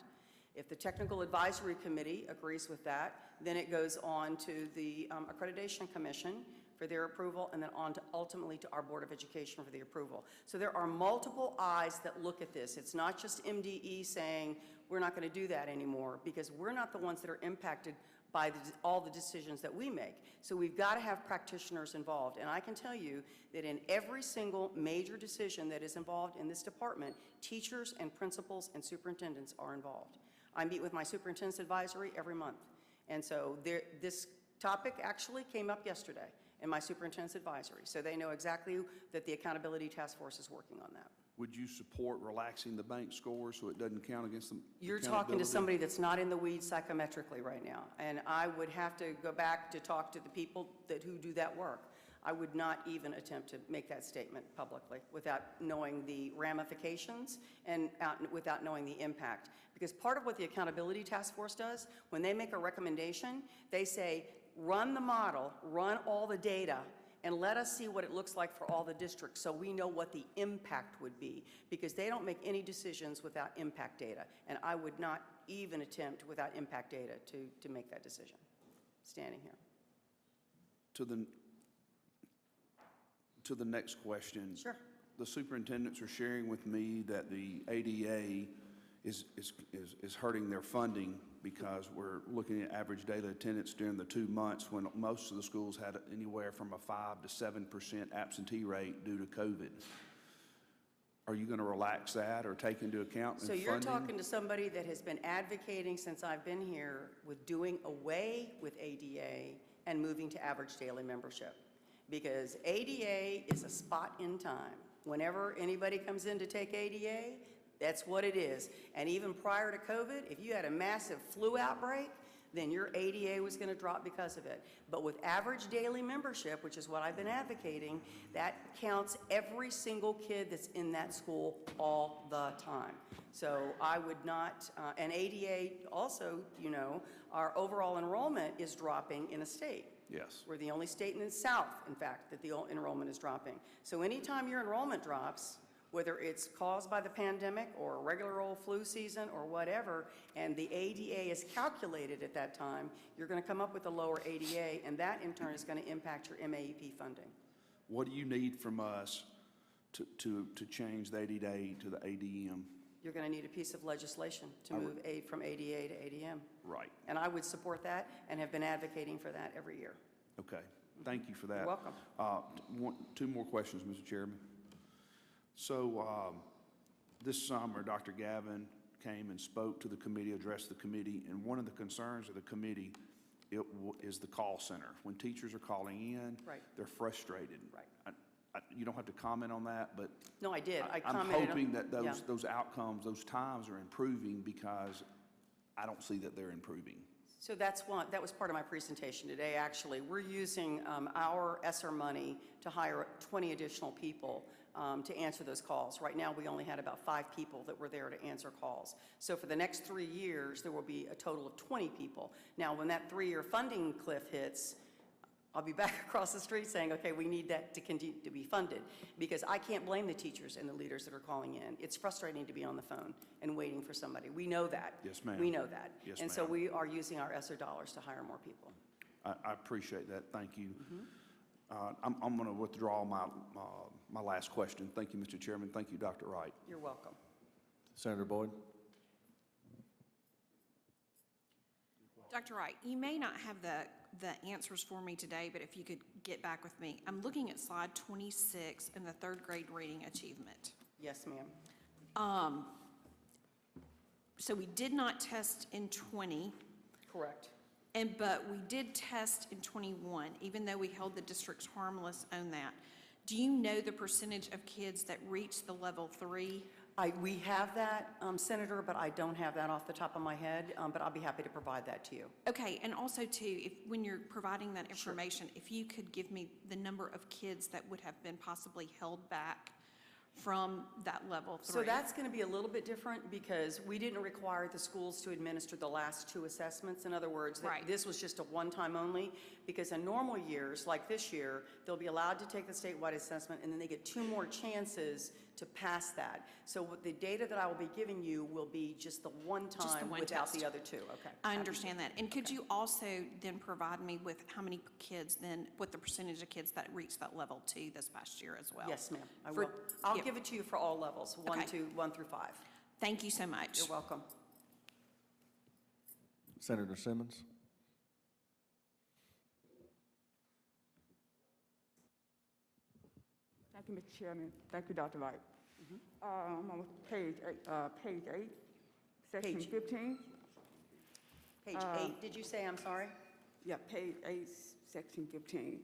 If the technical advisory committee agrees with that, then it goes on to the accreditation commission for their approval, and then on to ultimately to our Board of Education for the approval. So there are multiple eyes that look at this. It's not just MDE saying, we're not going to do that anymore, because we're not the ones that are impacted by all the decisions that we make. So we've got to have practitioners involved. And I can tell you that in every single major decision that is involved in this department, teachers and principals and superintendents are involved. I meet with my superintendent's advisory every month. And so this topic actually came up yesterday in my superintendent's advisory. So they know exactly that the accountability task force is working on that. Would you support relaxing the bank score so it doesn't count against them? You're talking to somebody that's not in the weeds psychometrically right now. And I would have to go back to talk to the people who do that work. I would not even attempt to make that statement publicly without knowing the ramifications and without knowing the impact. Because part of what the accountability task force does, when they make a recommendation, they say, run the model, run all the data, and let us see what it looks like for all the districts so we know what the impact would be. Because they don't make any decisions without impact data. And I would not even attempt without impact data to make that decision, standing here. To the next question. Sure. The superintendents are sharing with me that the ADA is hurting their funding because we're looking at average daily attendance during the 2 months when most of the schools had anywhere from a 5 to 7% absentee rate due to COVID. Are you going to relax that or take into account So you're talking to somebody that has been advocating since I've been here with doing away with ADA and moving to average daily membership. Because ADA is a spot in time. Whenever anybody comes in to take ADA, that's what it is. And even prior to COVID, if you had a massive flu outbreak, then your ADA was going to drop because of it. But with average daily membership, which is what I've been advocating, that counts every single kid that's in that school all the time. So I would not, and ADA also, you know, our overall enrollment is dropping in a state. Yes. We're the only state in the South, in fact, that the enrollment is dropping. So anytime your enrollment drops, whether it's caused by the pandemic or a regular old flu season or whatever, and the ADA is calculated at that time, you're going to come up with a lower ADA, and that in turn is going to impact your MAEP funding. What do you need from us to change the ADA to the ADM? You're going to need a piece of legislation to move from ADA to ADM. Right. And I would support that and have been advocating for that every year. Okay. Thank you for that. You're welcome. Two more questions, Mr. Chairman. So this summer, Dr. Gavin came and spoke to the committee, addressed the committee, and one of the concerns of the committee is the call center. When teachers are calling in, Right. they're frustrated. Right. You don't have to comment on that, but No, I did. I I'm commented on- hoping that yeah. those outcomes, those times are improving, because I don't see that they're improving. So that was part of my presentation today, actually. We're using our ESSER money to hire 20 additional people to answer those calls. Right now, we only had about 5 people that were there to answer calls. So for the next 3 years, there will be a total of 20 people. Now, when that 3-year funding cliff hits, I'll be back across the street saying, okay, we need that to continue to be funded, because I can't blame the teachers and the leaders that are calling in. It's frustrating to be on the phone and waiting for somebody. We know that. Yes, ma'am. We know that. Yes, and so ma'am. we are using our ESSER dollars to hire more people. I appreciate that. Thank you. I'm going to withdraw my last question. Thank you, Mr. Chairman. Thank you, Dr. Wright. You're welcome. Senator Boyd? Dr. Wright, you may not have the answers for me today, but if you could get back with me. I'm looking at slide 26 in the 3rd grade reading achievement. Yes, ma'am. So we did not test in 20, Correct. but we did test in 21, even though we held the districts harmless on that. Do you know the percentage of kids that reached the level 3? We have that, Senator, but I don't have that off the top of my head, but I'll be happy to provide that to you. Okay, and also too, when you're providing that information, if you could give me the number of kids that would have been possibly held back from that level 3. So that's going to be a little bit different, because we didn't require the schools to administer the last 2 assessments. In other words, Right. this was just a one-time only, because in normal years, like this year, they'll be allowed to take the statewide assessment, and then they get 2 more chances to pass that. So what the data that I will be giving you will be just the one Just the time one without test. the other 2. Okay. I understand that. And could you also then provide me with how many kids then, what the percentage of kids that reached that level 2 this past year as well? Yes, ma'am. I For- will. I'll yeah. give it to you for all levels, 1 Okay. through 5. Thank you so much. You're welcome. Senator Simmons? Thank you, Mr. Chairman. Thank you, Dr. Wright. I'm on page 8, section Page. 15. Page 8, did you say? I'm sorry? Yeah, page 8, section 15.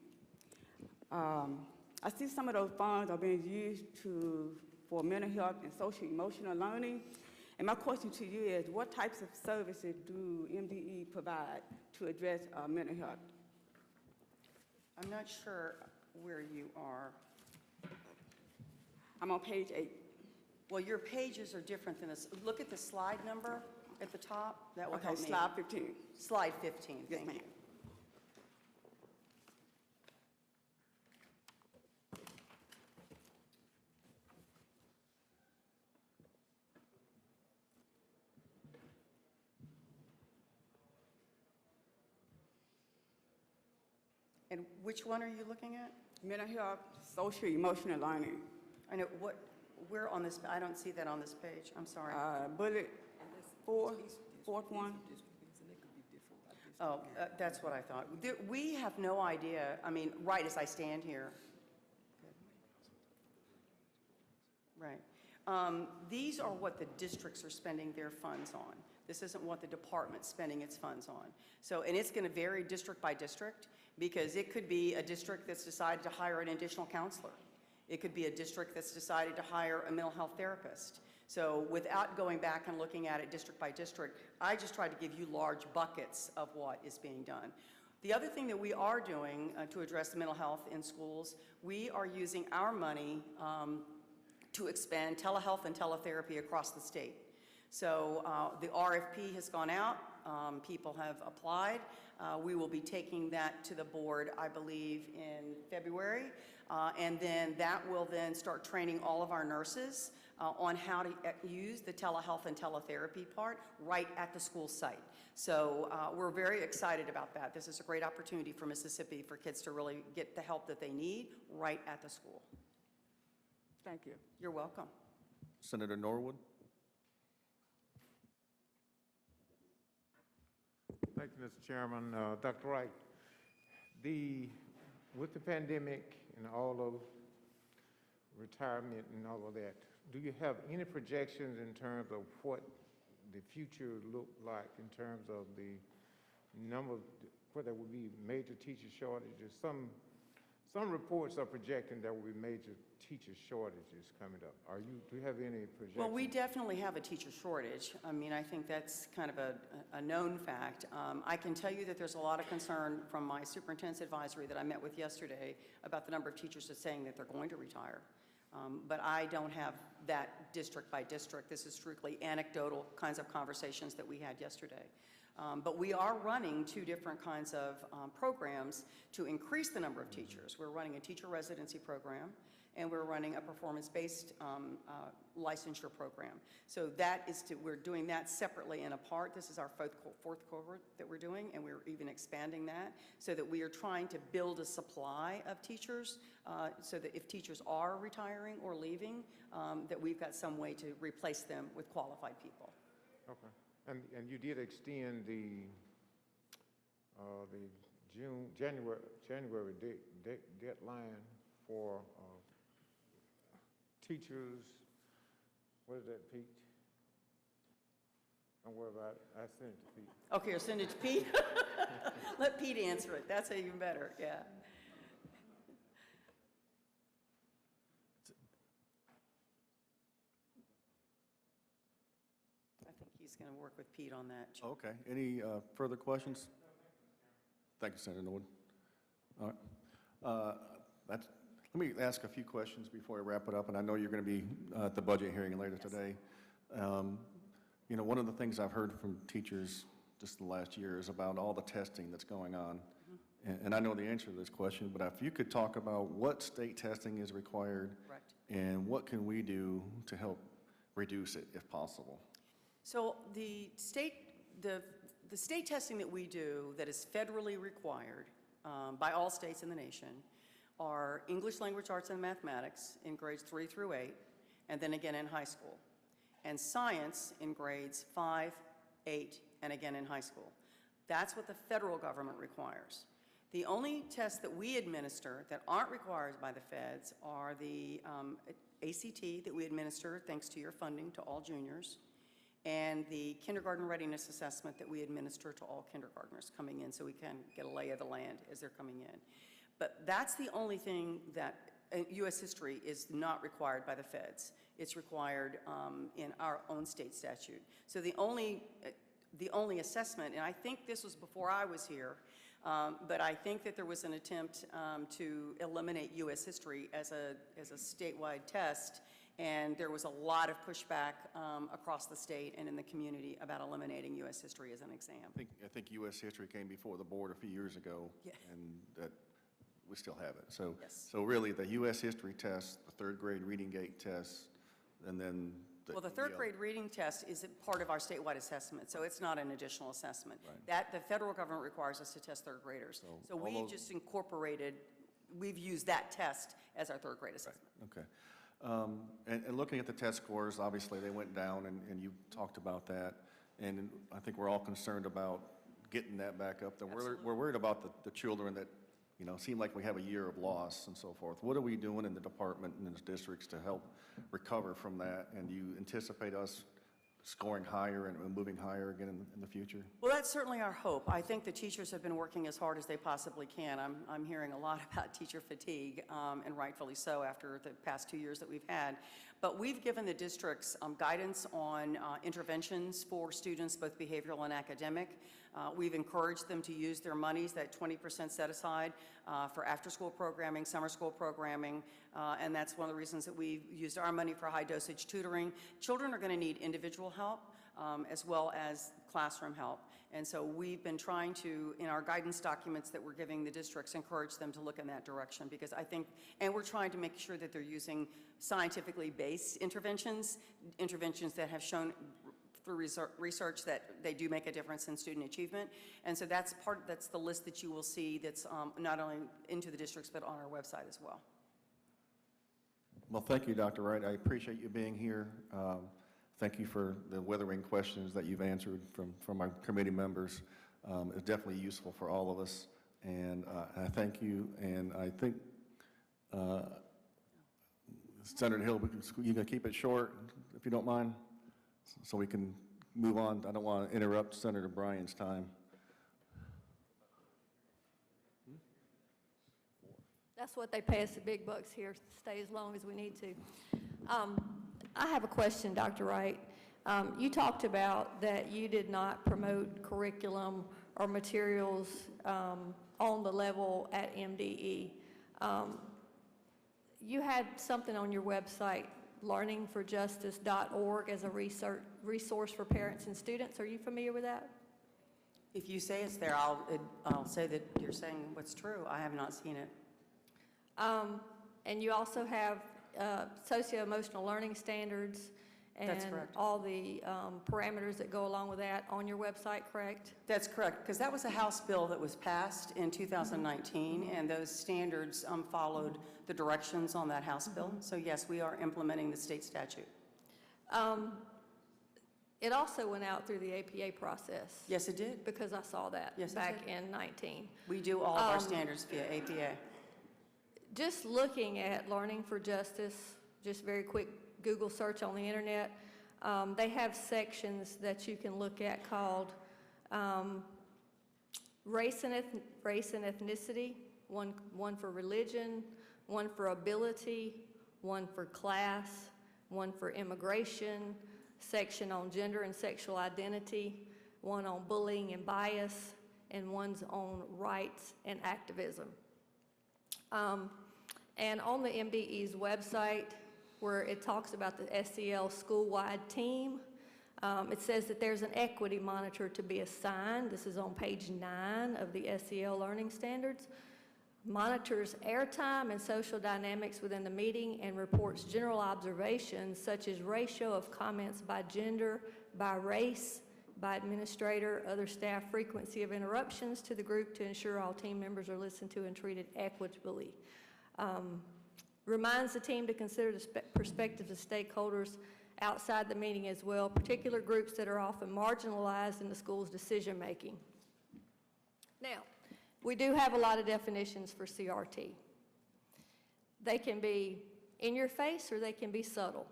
I see some of those funds are being used for mental health and social emotional learning. And my question to you is, what types of services do MDE provide to address mental health? I'm not sure where you are. I'm on page 8. Well, your pages are different than this. Look at the slide number at the top. That will Okay, help me. slide 15. Slide 15, Yes, thank ma'am. you. And which one are you looking at? Mental health, social emotional learning. I know, where on this, I don't see that on this page, I'm sorry. Bullet 4, fourth one. Oh, that's what I thought. We have no idea, I mean, right as I stand here. Right. These are what the districts are spending their funds on. This isn't what the department's spending its funds on. So, and it's going to vary district by district, because it could be a district that's decided to hire an additional counselor. It could be a district that's decided to hire a mental health therapist. So without going back and looking at it district by district, I just tried to give you large buckets of what is being done. The other thing that we are doing to address the mental health in schools, we are using our money to expand telehealth and teletherapy across the state. So the RFP has gone out. People have applied. We will be taking that to the board, I believe, in February. And then that will then start training all of our nurses on how to use the telehealth and teletherapy part right at the school site. So we're very excited about that. This is a great opportunity for Mississippi for kids to really get the help that they need right at the school. Thank you. You're welcome. Senator Norwood? Thank you, Mr. Chairman. Dr. Wright, with the pandemic and all of retirement and all of that, do you have any projections in terms of what the future look like in terms of the number of, what there will be major teacher shortages? Some reports are projecting there will be major teacher shortages coming up. Do you have any projections? Well, we definitely have a teacher shortage. I mean, I think that's kind of a known fact. I can tell you that there's a lot of concern from my superintendent's advisory that I met with yesterday about the number of teachers that's saying that they're going to retire. But I don't have that district by district. This is strictly anecdotal kinds of conversations that we had yesterday. But we are running two different kinds of programs to increase the number of teachers. We're running a teacher residency program, and we're running a performance-based licensure program. So we're doing that separately and apart. This is our fourth cohort that we're doing, and we're even expanding that so that we are trying to build a supply of teachers so that if teachers are retiring or leaving, that we've got some way to replace them with qualified people. Okay. And you did extend the January deadline for teachers. What is that, Pete? Don't worry about it. I sent it to Pete. Okay, I'll send it to Pete. Let Pete answer it. That's even better, yeah. I think he's going to work with Pete on that. Okay. Any further questions? Thank you, Senator Norwood. All right. Let me ask a few questions before I wrap it up, and I know you're going to be at the budget hearing later today. You know, one of the things I've heard from teachers just the last year is about all the testing that's going on. And I know the answer to this question, but if you could talk about what state testing is required. Correct. And what can we do to help reduce it if possible? So the state testing that we do that is federally required by all states in the nation are English language arts and mathematics in grades 3 through 8, and then again in high school, and science in grades 5, 8, and again in high school. That's what the federal government requires. The only tests that we administer that aren't required by the feds are the ACT that we administer, thanks to your funding, to all juniors, and the kindergarten readiness assessment that we administer to all kindergartners coming in, so we can get a lay of the land as they're coming in. But that's the only thing that U.S. history is not required by the feds. It's required in our own state statute. So the only assessment, and I think this was before I was here, but I think that there was an attempt to eliminate U.S. history as a statewide test, and there was a lot of pushback across the state and in the community about eliminating U.S. history as an exam. I think U.S. history came before the board a few years ago, Yeah. and that we still have it. So, Yes. so really, the U.S. history test, the third grade reading gate test, and then Well, the third grade reading test is a part of our statewide assessment, so it's not an additional assessment. Right. The federal government requires us to test third graders. So all we those- just incorporated, we've used that test as our third grade assessment. Okay. And looking at the test scores, obviously, they went down, and you talked about that. And I think we're all concerned about getting that back up. We're worried about the children that, you know, seem like we have a year of loss and so forth. What are we doing in the department and in the districts to help recover from that? And do you anticipate us scoring higher and moving higher again in the future? Well, that's certainly our hope. I think the teachers have been working as hard as they possibly can. I'm hearing a lot about teacher fatigue, and rightfully so after the past 2 years that we've had. But we've given the districts guidance on interventions for students, both behavioral and academic. We've encouraged them to use their monies, that 20% set aside for after-school programming, summer school programming, and that's one of the reasons that we've used our money for high-dosage tutoring. Children are going to need individual help as well as classroom help. And so we've been trying to, in our guidance documents that we're giving the districts, encourage them to look in that direction, because I think, and we're trying to make sure that they're using scientifically based interventions that have shown through research that they do make a difference in student achievement. And so that's the list that you will see that's not only into the districts but on our website as well. Well, thank you, Dr. Wright. I appreciate you being here. Thank you for the weathering questions that you've answered from our committee members. It's definitely useful for all of us, and I thank you. And I think Senator Hill, you can keep it short, if you don't mind, so we can move on. I don't want to interrupt Senator Bryan's time. That's what they pay us the big bucks here, stay as long as we need to. I have a question, Dr. Wright. You talked about that you did not promote curriculum or materials on the level at MDE. You had something on your website, learningforjustice.org, as a resource for parents and students. Are you familiar with that? If you say it's there, I'll say that you're saying what's true. I have not seen it. And you also have socio-emotional learning standards and That's correct. all the parameters that go along with that on your website, correct? That's correct, because that was a House bill that was passed in 2019, and those standards followed the directions on that House bill. So yes, we are implementing the state statute. It also went out through the APA process. Yes, it did. Because I saw that Yes, it back did. in 19. We do all of our standards via APA. Just looking at Learning for Justice, just very quick Google search on the internet, they have sections that you can look at called race and ethnicity, one for religion, one for ability, one for class, one for immigration, section on gender and sexual identity, one on bullying and bias, and one's on rights and activism. And on the MDE's website, where it talks about the SEL school-wide team, it says that there's an equity monitor to be assigned. This is on page 9 of the SEL learning standards. Monitors airtime and social dynamics within the meeting and reports general observations such as ratio of comments by gender, by race, by administrator, other staff, frequency of interruptions to the group to ensure all team members are listened to and treated equitably. Reminds the team to consider the perspectives of stakeholders outside the meeting as well, particular groups that are often marginalized in the school's decision-making. Now, we do have a lot of definitions for CRT. They can be in your face or they can be subtle.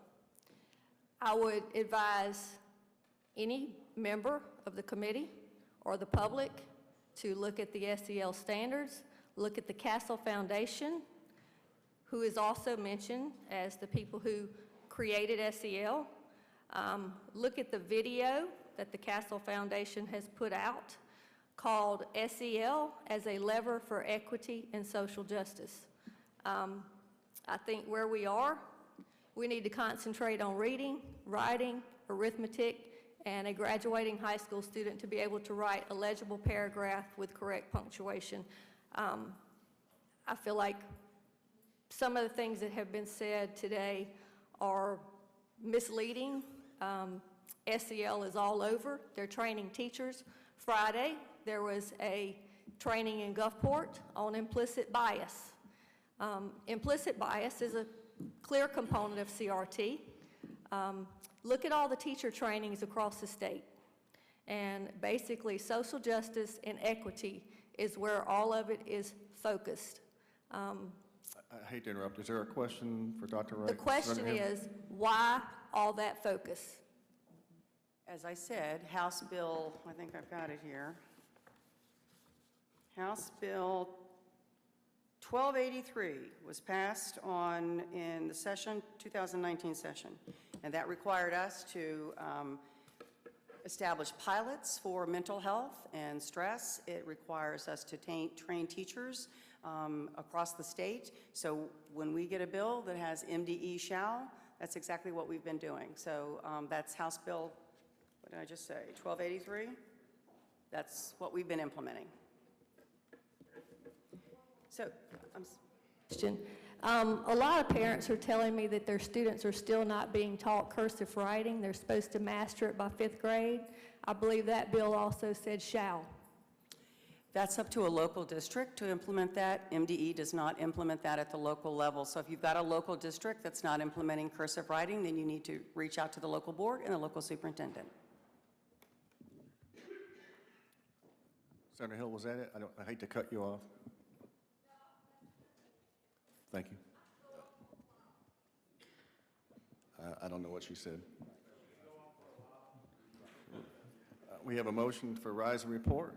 I would advise any member of the committee or the public to look at the SEL standards, look at the Castle Foundation, who is also mentioned as the people who created SEL. Look at the video that the Castle Foundation has put out called SEL as a Lever for Equity and Social Justice. I think where we are, we need to concentrate on reading, writing, arithmetic, and a graduating high school student to be able to write a legible paragraph with correct punctuation. I feel like some of the things that have been said today are misleading. SEL is all over. They're training teachers. Friday, there was a training in Gulfport on implicit bias. Implicit bias is a clear component of CRT. Look at all the teacher trainings across the state. And basically, social justice and equity is where all of it is focused. I hate to interrupt. Is there a question for Dr. Wright? The question is, why all that focus? As I said, House Bill, I think I've got it here. House Bill 1283 was passed in the 2019 session, and that required us to establish pilots for mental health and stress. It requires us to train teachers across the state. So when we get a bill that has MDE shall, that's exactly what we've been doing. So that's House Bill, what did I just say, 1283? That's what we've been implementing. So, Question. A lot of parents are telling me that their students are still not being taught cursive writing. They're supposed to master it by 5th grade. I believe that bill also said shall. that's up to a local district to implement that. MDE does not implement that at the local level. So if you've got a local district that's not implementing cursive writing, then you need to reach out to the local board and the local superintendent. Senator Hill, was that it? I hate to cut you off. Thank you. I don't know what she said. We have a motion for rise and report.